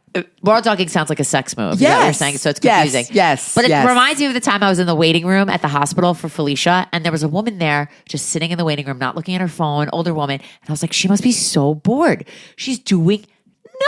raw dogging sounds like a sex move. Is that what you're Yes. saying? So it's Yes. confusing. Yes. But it Yes. reminds me of the time I was in the waiting room at the hospital for Felicia, and there was a woman there just sitting in the waiting room, not looking at her phone, older woman. And I was like, she must be so bored. She's doing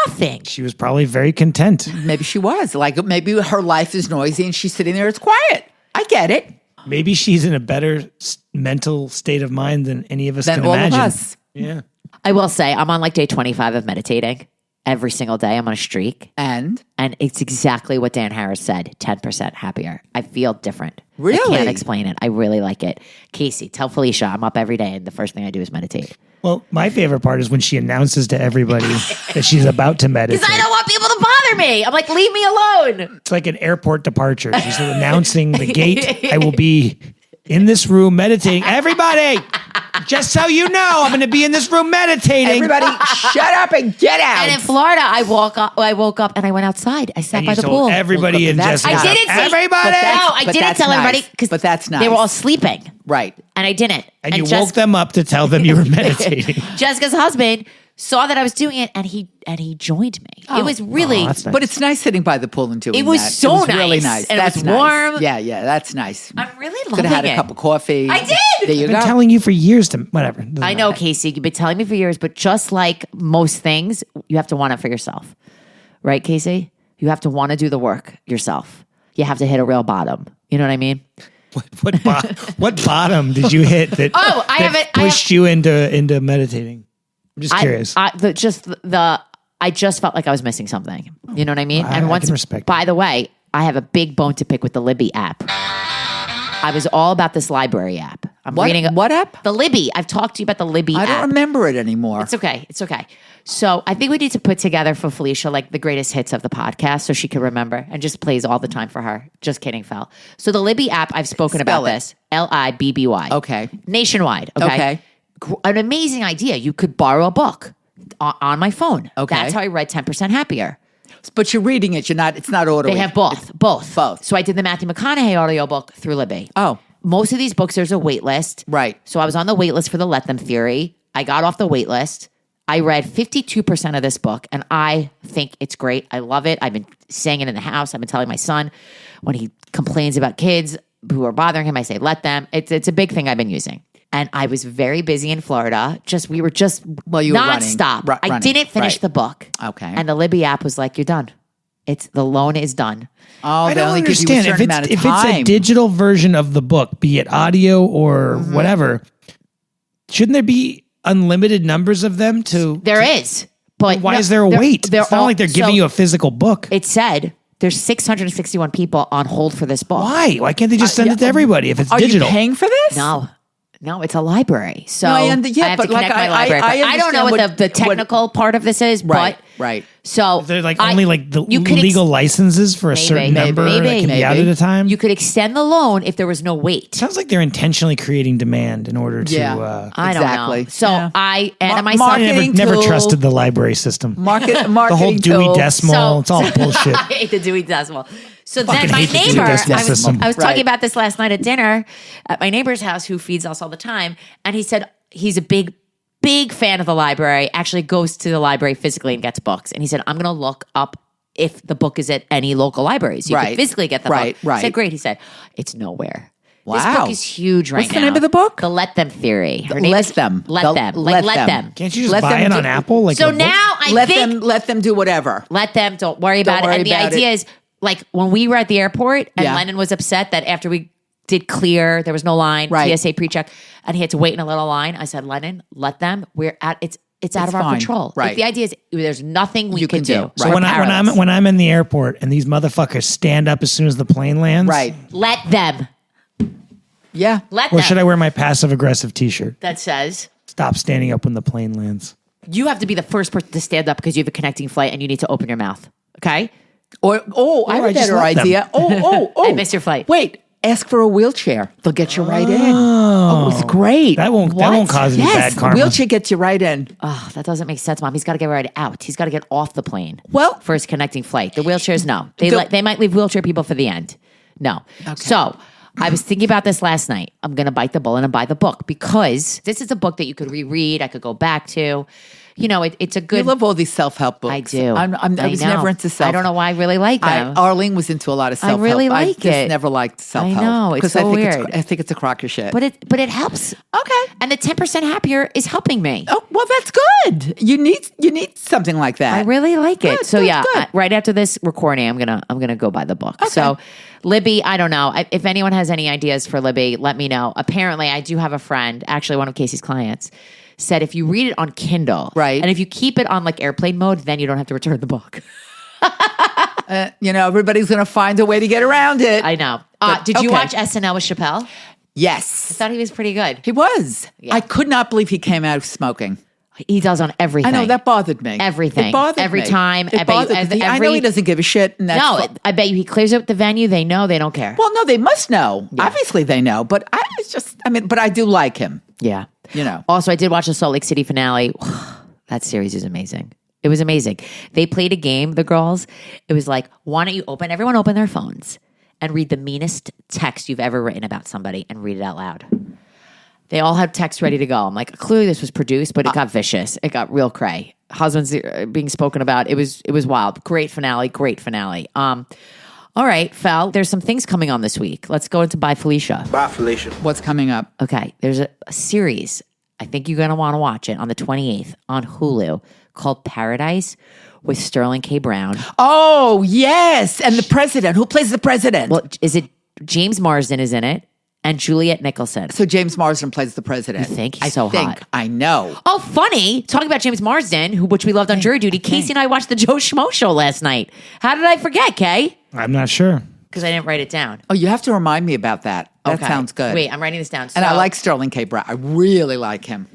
nothing. She was probably very content. Maybe she was. Like, maybe her life is noisy and she's sitting there, it's quiet. I get it. Maybe she's in a better mental state of mind than any of us Than can all imagine. of us. Yeah. I will say, I'm on like day 25 of meditating. every single day. I'm on a streak. And And it's exactly what Dan Harris said, 10% happier. I feel different. Really? I can't explain it. I really like it. Casey, tell Felicia I'm up every day and the first thing I do is meditate. Well, my favorite part is when she announces to everybody that she's about to meditate. Because I don't want people to bother me. I'm like, leave me alone. It's like an airport departure. She's announcing the gate. I will be in this room meditating. Everybody, just so you know, I'm going to be in this room meditating. everybody, shut up and get out. And in Florida, I woke up and I went outside. I sat And by you the told pool. everybody in That's Jessica's I didn't say everybody. No, I But didn't that's tell everybody nice. because But that's nice. they were all sleeping, Right. and I didn't. And you Jess- woke them up to tell them you were meditating. Jessica's husband saw that I was doing it, and he joined me. It was really. that's nice. But it's nice sitting by the pool and doing It was that. so it was really nice. nice. And it That's was nice. warm. Yeah, that's nice. I'm really Could loving have had it. a cup of coffee. I did. There you I've go. been telling you for years to whatever. Doesn't I know, matter. Casey. You've been telling me for years, but just like most things, you have to want it for yourself. Right, Casey? You have to want to do the work yourself. You have to hit a real bottom. You know what I mean? What bottom did you hit that, Oh, I that have it- I pushed you into meditating? I'm just curious. I just felt like I was missing something. You know what I mean? I can respect By the way, I have a big bone to pick with the Libby app. I was all about this library app. I'm reading What app? the Libby. I've talked to you about the Libby I app. don't remember it anymore. It's okay. It's okay. So I think we need to put together for Felicia like the greatest hits of the podcast so she can remember and just plays all the time for her. Just kidding, Fel. So the Libby app, I've spoken Spell about it. this. Libby. Okay. Nationwide. Okay. Okay. An amazing idea. You could borrow a book on my phone. Okay. That's how I read 10% Happier. But you're reading it. You're not. It's not audio. They have both. Both. Both. So I did the Matthew McConaughey audiobook through Libby. Oh. Most of these books, there's a wait list. Right. So I was on the wait list for the Let Them Theory. I got off the wait list. I read 52% of this book, and I think it's great. I love it. I've been saying it in the house. I've been telling my son when he complains about kids who are bothering him, I say, let them. It's a big thing I've been using. And I was very busy in Florida. We were just Well, you were running. nonstop. I Running. didn't finish Right. the book. Okay. And the Libby app was like, you're done. The loan is done. Oh, I they don't only give you a understand certain amount of if time. it's a digital version of the book, be it audio or whatever. Shouldn't there be unlimited numbers of them? There is. But Why no, is there a they're- wait? they're It's not all- like they're giving so you a physical book. It said there's 661 people on hold for this book. Why? Why can't they just send it to everybody if it's Are digital? you paying for this? No, it's a library. So No, I yeah, have but to like, connect my I library. understand I don't know what the technical part of this is, Right, but right. So They're like only like the you could legal licenses for a certain number that can be out at a time. You could extend the loan if there was no wait. Sounds like they're intentionally creating demand in order to. Yeah. I don't Exactly. know. So Yeah. and my I son marketing never tool. trusted the library system. Marketing The whole Dewey tool. Decimal, So- it's all bullshit. I hate the Dewey Decimal. So Fucking then my hate the Dewey neighbor, Decimal I was system. talking Right. about this last night at dinner at my neighbor's house who feeds us all the time. And he said he's a big fan of the library, actually goes to the library physically and gets books. And he said, I'm going to look up if the book is at any local libraries. You Right. can physically get the Right, book. right. I said, great. He said, it's nowhere. This Wow. book is huge right What's now. the name of the book? The Let Them Theory. Her name Let is- Them. Let The- Them. Let Let Them. them. Can't you just Let buy them it do- on Apple? Like So a book? now I Let think them let them do whatever. let them. Don't worry about worry it. And the about idea it. is, like, when we were at the airport and Yeah. Lennon was upset that after we did clear, there was no line, Right. TSA pre-check, and he had to wait in a little line. I said, Lennon, let them. It's out of our fine. control. Right. Like, the idea is there's nothing we You can can do. do. So We're when powerless. I'm in the airport and these motherfuckers stand up as soon as the plane lands, Right. let them. Yeah. Let Or them. should I wear my passive aggressive T-shirt? That says Stop standing up when the plane lands. you have to be the first person to stand up because you have a connecting flight and you need to open your mouth. Okay. I I heard just that let them. idea. Oh. I missed your flight. Wait. Ask for a wheelchair. They'll get you right in. Oh, it's great. That won't cause any Yes, bad karma. wheelchair gets you right in. Oh, that doesn't make sense, Mom. He's got to get right out. He's got to get off the plane. Well- for his connecting flight. The wheelchairs, no. The- They might leave wheelchair people for the end. No. So I was thinking about this last night. I'm going to bite the bullet and buy the book because this is a book that you could reread. I could go back to. You know, it's a I good. love all these self-help books. I do. I I was know. never into self. I don't know why I really like them. Arlene was into a lot of self-help. really like just it. never liked self-help. know, it's because so I think weird. I think it's a crock of shit. but it helps. okay. And the 10% happier is helping me. Oh well, that's good. You need something like that. I really like it. Good, So good, yeah, good. right after this recording, I'm gonna go buy the book. So Libby, I don't know if anyone has any ideas for Libby. Let me know. Apparently, I do have a friend, actually one of Casey's clients, said if you read it on Kindle, Right. and if you keep it on like airplane mode, then you don't have to return the book. Everybody's going to find a way to get around it. I know. But- Did you okay. watch SNL with Chappelle? I Yes. thought he was pretty good. He was. Yeah. I could not believe he came out smoking. He does on everything. I know, that bothered me. Everything. It bothered Every me. time. It bothered me. I know he doesn't give a shit. And that's No, I bet you he clears up the venue. They know. They don't care. Well, no, they must know. Obviously, they know. But but I do like him. Yeah. You know. Also, I did watch the Salt Lake City finale. That series is amazing. It was amazing. They played a game, the girls. It was like, why don't you everyone open their phones and read the meanest text you've ever written about somebody and read it out loud. They all had text ready to go. I'm like, clearly this was produced, but it got vicious. It got real cray. Husbands being spoken about. It was wild. Great finale. All right, Fel, there's some things coming on this week. Let's go into Bye Felicia. Bye, Felicia. What's coming up? Okay, there's a series. I think you're going to want to watch it on the 28th on Hulu called Paradise with Sterling K. Brown. Oh, yes. And the president. Who plays the president? Well, is it James Marsden is in it and Juliet Nicholson. So James Marsden plays the president. You think? He's so hot. I know. Oh, funny. Talking about James Marsden, which we loved on Jury Duty. Casey and I watched the Joe Schmo show last night. How did I forget, Kay? I'm not sure. Because I didn't write it down. Oh, you have to remind me about that. That Okay. sounds good. Wait, I'm writing this down. And I So, like Sterling K. Brown. I really like him.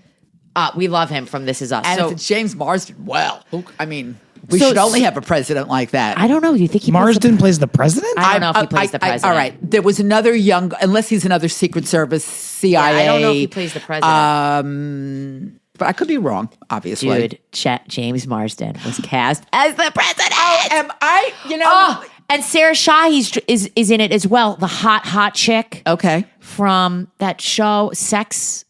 we love him from This Is Us. And So if it's James Marsden, well, I mean, we So- should only have a president like that. I don't know. Do you think he Marsden plays the president? I don't know if he plays the president. all right. There was another unless he's another Secret Service, CIA. I don't know if he plays the president. But I could be wrong, obviously. Dude, James Marsden was cast as the president. Am I, Oh, and Sarah Shahi is in it as well. The hot chick Okay. from that show, Sex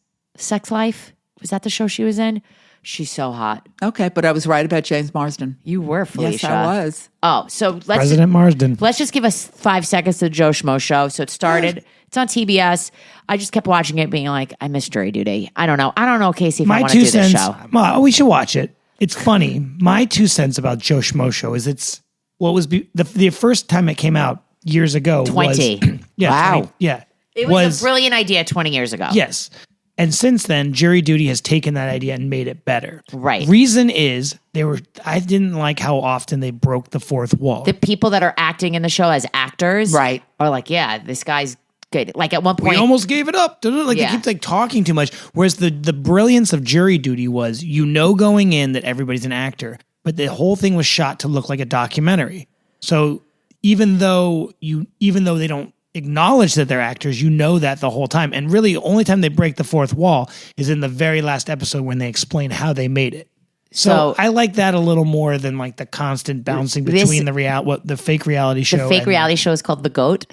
Life. Was that the show she was in? She's so hot. Okay, but I was right about James Marsden. You were, Felicia. Yes, I was. Oh, so President Marsden. let's just give us 5 seconds to the Joe Schmo show. So it started. It's on TBS. I just kept watching it, being like, I miss jury duty. I don't know, Casey, if I My want to two do this cents. show. Well, we should watch it. It's funny. My 2 cents about Joe Schmo show is the first time it came out years ago. 20. Was, yeah, Wow. 20, yeah. It was a brilliant idea 20 years ago. Yes. And since then, Jury Duty has taken that idea and made it better. Right. Reason is I didn't like how often they broke the fourth wall. The people that are acting in the show as actors Right. are like, yeah, this guy's good. Like at one point, we almost gave it up. Like Yeah. they keep talking too much. Whereas the brilliance of Jury Duty was, going in that everybody's an actor, but the whole thing was shot to look like a documentary. So even though they don't acknowledge that they're actors, that the whole time. And really, the only time they break the fourth wall is in the very last episode when they explain how they made it. So I like that a little more than like the constant bouncing between the fake reality show. the fake reality show is called The Goat.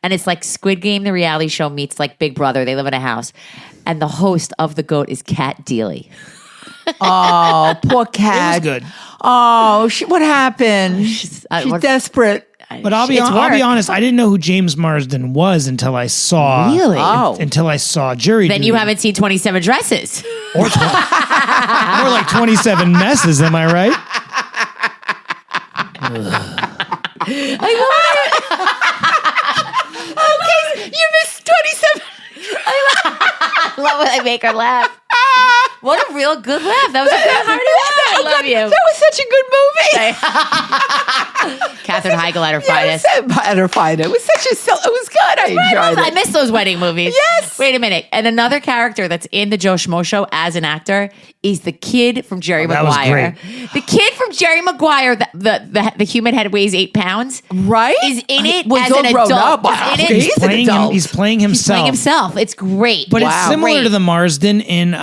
And it's like Squid Game, the reality show, meets like Big Brother. They live in a house. And the host of The Goat is Kat Deely. Oh, poor It was cat. good. Oh, what happened? She's desperate. But I'll be work. honest. I didn't know who James Marsden was until I saw Really? Oh. until I saw Jury Then Duty. you haven't seen 27 Dresses. or more like 27 messes. Am I right? You missed 27. I love when I make her laugh. What a real good laugh. That was a good hearty laugh. I love you. That was such a good movie. Katherine Heigl at her finest. At her finest. It was it was good. I enjoyed I it. miss those wedding movies. Yes. Wait a minute. And another character that's in the Joe Schmo show as an actor is the kid from Jerry that was Maguire. The kid from Jerry Maguire, the human head weighs 8 pounds. Right? Is in it Was as all an grown adult. up. Is Wow. in it. He's an adult. He's playing He's himself. playing himself. It's great. But it's similar Great. to the Marsden in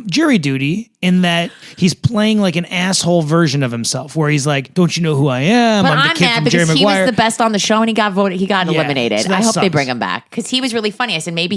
Jury Duty in that he's playing like an asshole version of himself, where he's like, "Don't you know who I am? But I'm the I'm kid mad from because Jerry he Maguire." was the best on the show and he got voted. He got Yeah, eliminated. so that I hope they sucks. bring him back because he was really funny. I said maybe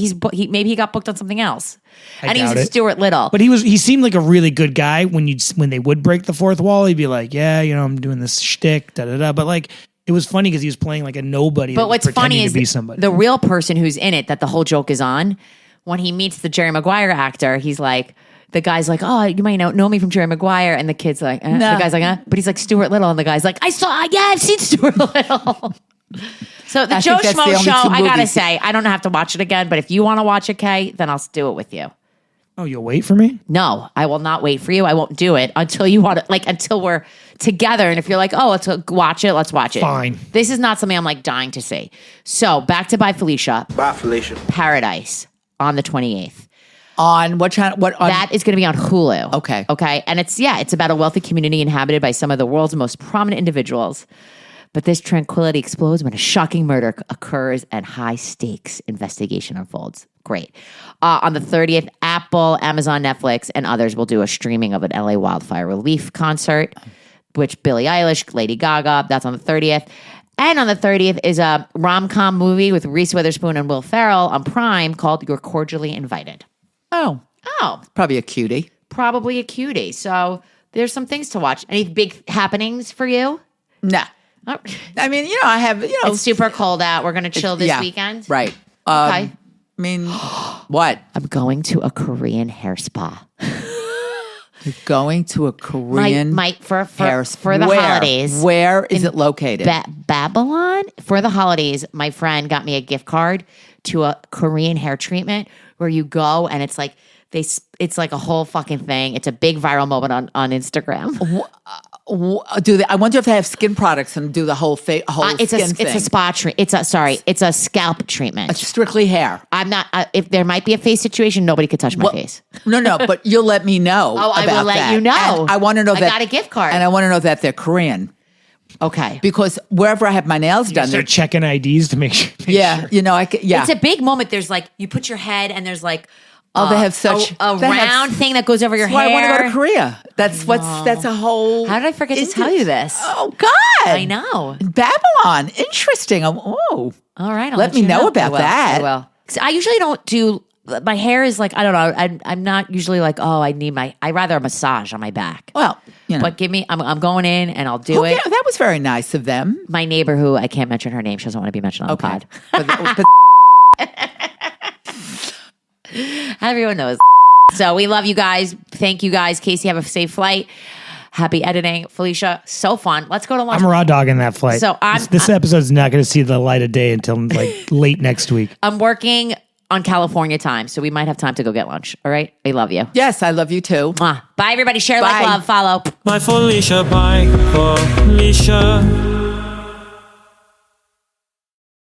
maybe he got booked on something else. And he was doubt a it. Stuart Little. But he seemed like a really good guy when they would break the fourth wall. He'd be like, "Yeah, I'm doing this shtick, da da da." But like, it was funny because he was playing like a nobody. But that was what's funny pretending is to be somebody. the real person who's in it that the whole joke is on. When he meets the Jerry Maguire actor, he's like, the guy's like, "Oh, you might know me from Jerry Maguire," and the kid's like, No. the guy's like, but he's like Stuart Little, and the guy's like, I've seen Stuart Little. So the I Joe think that's the Schmo only show, two I gotta movies. say, I don't have to watch it again, but if you want to watch it, Kay, then I'll do it with you. Oh, you'll wait for me? No, I will not wait for you. I won't do it until you want to, like, until we're together. And if you're like, oh, let's watch it, let's watch it. Fine. This is not something I'm like dying to see. So back to Bye Felicia. Bye, Felicia. Paradise on the 28th. On what channel? That is going to be on Hulu. Okay. Okay. And it's about a wealthy community inhabited by some of the world's most prominent individuals. But this tranquility explodes when a shocking murder occurs and high stakes investigation unfolds. Great. On the 30th, Apple, Amazon, Netflix, and others will do a streaming of an LA wildfire relief concert, which Billie Eilish, Lady Gaga, that's on the 30th. And on the 30th is a rom-com movie with Reese Witherspoon and Will Ferrell on Prime called You're Cordially Invited. Oh, probably a cutie. Probably a cutie. So there's some things to watch. Any big happenings for you? No. Oh. I mean, I have, It's super cold out. We're going to chill this weekend. Right. Okay. I mean, what? I'm going to a Korean hair spa. You're going to a Korean for hair for the Where? holidays. Where is it located? Babylon. For the holidays, my friend got me a gift card to a Korean hair treatment where you go and it's like it's like a whole fucking thing. It's a big viral moment on Instagram. I wonder if they have skin products and do the whole skin thing. It's a spa treatment. It's a scalp treatment. It's strictly hair. I'm not. If there might be a face situation, nobody could touch my face. No, but you'll let me know. Oh, I about will let that. you know. And I want to know I that got a gift card. and I want to know that they're Korean Okay. because wherever I have my nails done, Start checking IDs to make sure. yeah, It's a big moment. There's like you put your head and there's like they have such a round thing that goes over your That's why hair. I want to go to Korea. That's a whole. How did I forget to tell you this? Oh God, I know. Babylon, interesting. All Right. I'll Let me you know about I will. that. I will. 'Cause I usually don't do. My hair is like I don't know. I'm not usually like I rather a massage on my back. Well, But give me. I'm going in and I'll do it. yeah, that was very nice of them. My neighbor, who I can't mention her name, she doesn't want to be mentioned on the pod. but Everyone knows. So we love you guys. Thank you guys. Casey, have a safe flight. Happy editing. Felicia, so fun. Let's go to lunch. I'm raw dogging that flight. So this episode's not going to see the light of day until like late next week. I'm working on California time, so we might have time to go get lunch. All right? I love you. yes, I love you too. Mwah. Bye, everybody. Share, Bye. like, love, follow. Bye Felicia, bye Felicia.